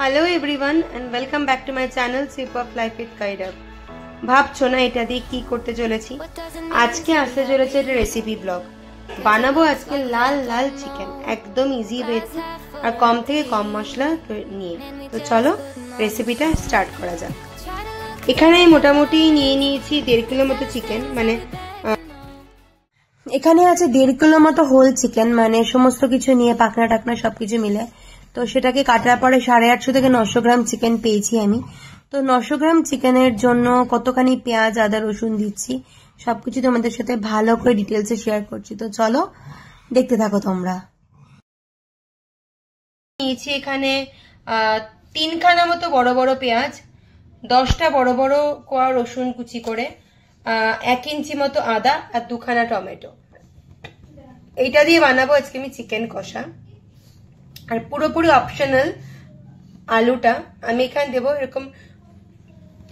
Hello everyone and welcome back to my channel sip of life with काइडब। ভাবছো না এটা দিয়ে কি করতে চলেছি? আজকে আসতে চলেছে একটা রেসিপি ব্লগ। বানাবো আজকে লাল লাল চিকেন, একদম ইজি ওয়েতে আর কম থেকে কম মশলা নিয়ে। তো চলো রেসিপিটা স্টার্ট করা যাক। এখানে মোটামুটি নিয়ে নিয়েছি 1.5 কিলো মতো চিকেন, মানে এখানে আছে 1.5 কিলো মতো হোল চিকেন, মানে সমস্ত কিছু নিয়ে পাখনা টাকনা সবকিছু মিলে। তো সেটাকে কাটার পরে 850 থেকে 900 গ্রাম চিকেন পেয়েছি আমি। তো 900 গ্রাম চিকেনের জন্য কতখানি পেঁয়াজ আদা রসুন দিচ্ছি সবকিছু তোমাদের সাথে ভালো করে ডিটেলসে শেয়ার করছি। তো চলো দেখতে থাকো তোমরা। নিয়েছি এখানে 3খানা মতো বড় বড় পেঁয়াজ, 10টা বড় বড় কোয়া রসুন কুচি করে, 1 ইঞ্চি মতো আদা আর 2খানা টমেটো। এইটা দিয়ে বানাবো আজকে আমি চিকেন কষা। আর পুরোপুরি অপশনাল আলুটা আমি এখানে দেবো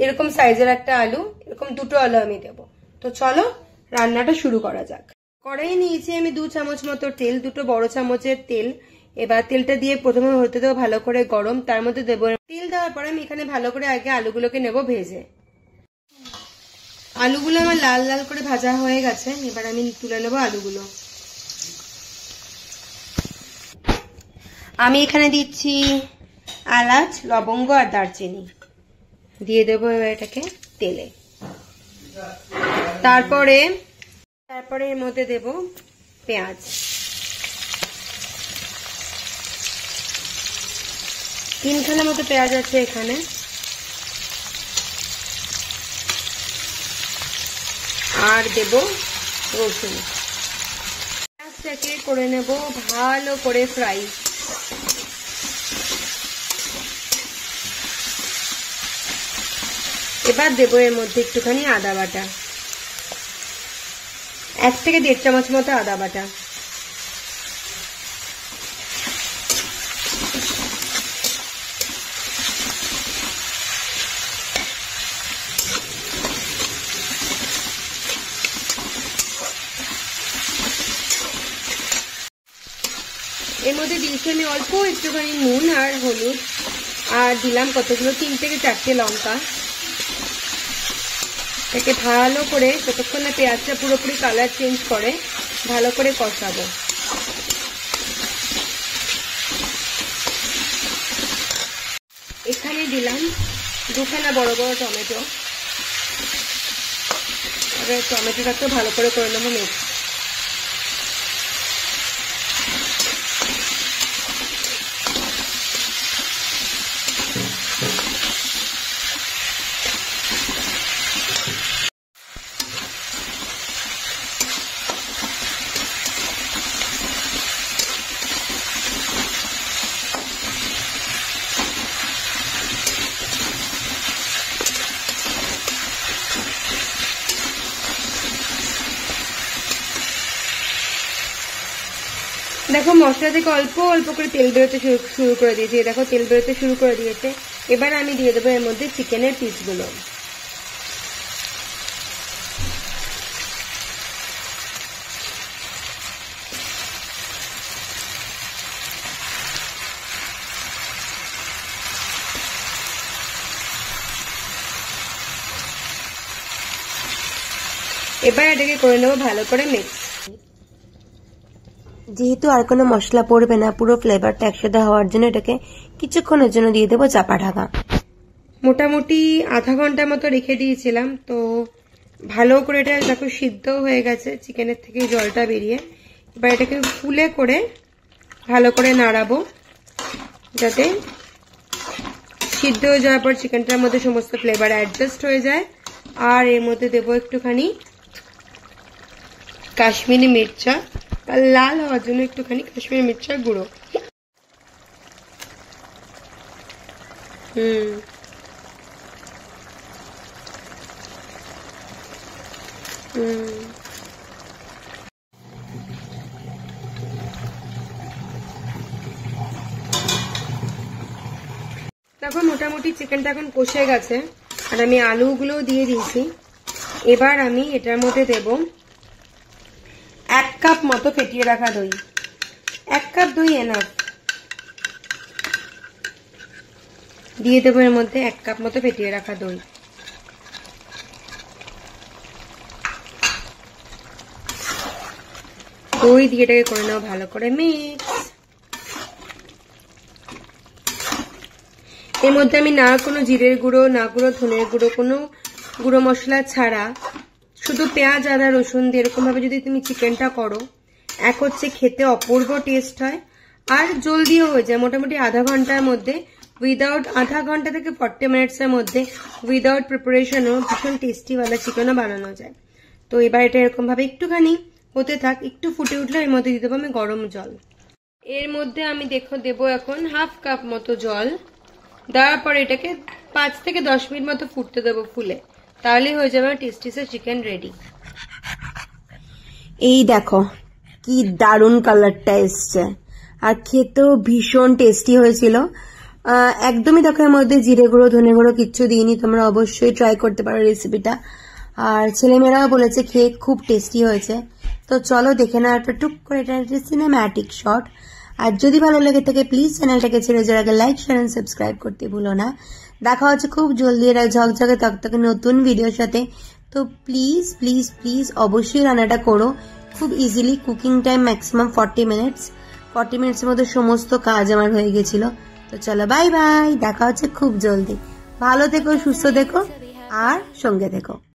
এরকম সাইজের একটা আলু, এরকম 2টো আলু আমি দেবো। তো চলো রান্নাটা শুরু করা যাক। কড়াই নিয়েছি আমি 2 চামচ মতো তেল, 2টো বড় চামচের তেল। এবার তেলটা দিয়ে প্রথমে হতে দেবো ভালো করে গরম, তার মধ্যে দেবো তেল। দেওয়ার পরে আমি এখানে ভালো করে আগে আলুগুলোকে নেব ভেজে। আলুগুলো আমার লাল লাল করে ভাজা হয়ে গেছে, এবার আমি তুলে নেবো আলুগুলো। আমি এখানে দিচ্ছি এলাচ, লবঙ্গ আর দারচিনি, দিয়ে দেবো এবার এটাকে তেলে। তারপরে এর মধ্যে দেব পেঁয়াজ, তিনখানা মতো পেঁয়াজ আছে এখানে। আর দেব রসুন। পেঁয়াজটাকে করে নেব ভালো করে ফ্রাই। এবার দেবো এর মধ্যে একটুখানি আদা বাটা, 1 থেকে 1.5 চামচ মতো আদা বাটা। এর মধ্যে দিয়েছি আমি অল্প একটুখানি নুন আর হলুদ, আর দিলাম কতগুলো 3 থেকে 4টে লঙ্কা। এটাকে ভালো করে যতক্ষণ না পেঁয়াজটা পুরোপুরি কালার চেঞ্জ করে ভালো করে কষাবো। এখানে দিলাম 2খানা বড় বড় টমেটো। এবার টমেটোটাকে ভালো করে নেবো মিক্স। দেখো মশলা থেকে অল্প অল্প করে তেল বেরোতে শুরু করে দিয়েছি। দেখো তেল বেরোতে শুরু করে দিয়েছে। এবার আমি দিয়ে দেবো এর মধ্যে চিকেনের পিসগুলো। এবার এটাকে করে নেবো ভালো করে মিক্স। যেহেতু আর কোনো মশলা পড়বে না, পুরো ফ্লেভারটা একসাথে হওয়ার জন্য এটাকে কিছুক্ষণের জন্য দিয়ে দেবো চাপা ঢাকা। মোটামুটি আধা ঘন্টা মতো রেখে দিয়েছিলাম। তো ভালো করে এটা দেখো সিদ্ধ হয়ে গেছে, চিকেনের থেকে জলটা বেরিয়ে। এবার এটাকে ফুলে করে ভালো করে নাড়াবো যাতে সিদ্ধ হয়ে যাওয়ার পর চিকেনটার মধ্যে সমস্ত ফ্লেভার অ্যাডজাস্ট হয়ে যায়। আর এর মধ্যে দেবো একটুখানি কাশ্মীরি মির্চা, আর লাল হওয়ার জন্য একটুখানি কাশ্মীরি মির্চার গুঁড়ো। দেখো মোটামুটি চিকেনটা এখন কষে গেছে, আর আমি আলুগুলোও দিয়ে দিয়েছি। এবার আমি এটার মধ্যে দেব 1 কাপ মতো ফেটিয়ে রাখা দই। 1 কাপ দই এনাফ। দিয়ে দেবো এর মধ্যে 1 কাপ মতো ফেটিয়ে রাখা দই। দই দিয়ে এটাকে করে নেবো ভালো করে মিক্স। এর মধ্যে আমি না কোনো জিরের গুঁড়ো, না কোনো ধনের গুঁড়ো, কোনো গুঁড়ো মশলা ছাড়া শুধু পেঁয়াজ, আদা, রসুন দিয়ে এরকম ভাবে যদি তুমি চিকেনটা করো, এক হচ্ছে খেতে অপূর্ব টেস্ট হয় আর জলদিও হয়ে যায়। মোটামুটি আধা ঘন্টার মধ্যে, উইদাউট আধা ঘন্টা থেকে 40 মিনিটসের মধ্যে উইদাউট প্রিপারেশনও ভীষণ টেস্টিওয়ালা চিকেনও বানানো যায়। তো এবার এটা এরকম ভাবে একটুখানি হতে থাক, একটু ফুটে উঠলে এর মধ্যে দিয়ে দেবো আমি গরম জল। এর মধ্যে আমি দেবো এখন 1/2 কাপ মতো জল। দেওয়ার পর এটাকে 5 থেকে 10 মিনিট মতো ফুটতে দেবো ফুলে, তাহলেই হয়ে যাবে টেস্টি সে চিকেন রেডি। এই দেখো কি দারুণ কালারটা এসছে, আর খেতেও ভীষণ টেস্টি হয়েছিল। একদমই দেখো এর মধ্যে জিরে গুঁড়ো, ধনে গুঁড়ো কিচ্ছু দিইনি। তোমরা অবশ্যই ট্রাই করতে পারো রেসিপিটা, আর ছেলেমেয়েরাও বলেছে খেয়ে খুব টেস্টি হয়েছে। তো চলো দেখে না একটা টুক করে, এটা একটা সিনেম্যাটিক শট। আর যদি ভালো লেগে থাকে প্লিজ চ্যানেলটাকে ছেড়ে যাওয়ার আগে লাইক, শেয়ার এন্ড সাবস্ক্রাইব করতে ভুলো না। দেখা হচ্ছে খুব জলদি এর ঝকঝকে তকতকে নতুন ভিডিওর সাথে। তো প্লিজ প্লিজ প্লিজ অবশ্যই রান্নাটা করো, খুব easily. Cooking time maximum 40 minutes. 40 মিনিটসের মধ্যে সমস্ত কাজ আমার হয়ে গেছিল। তো চলো বাই বাই, দেখা হচ্ছে খুব জলদি। ভালো থেকো, সুস্থ থেকো আর সঙ্গে থেকো।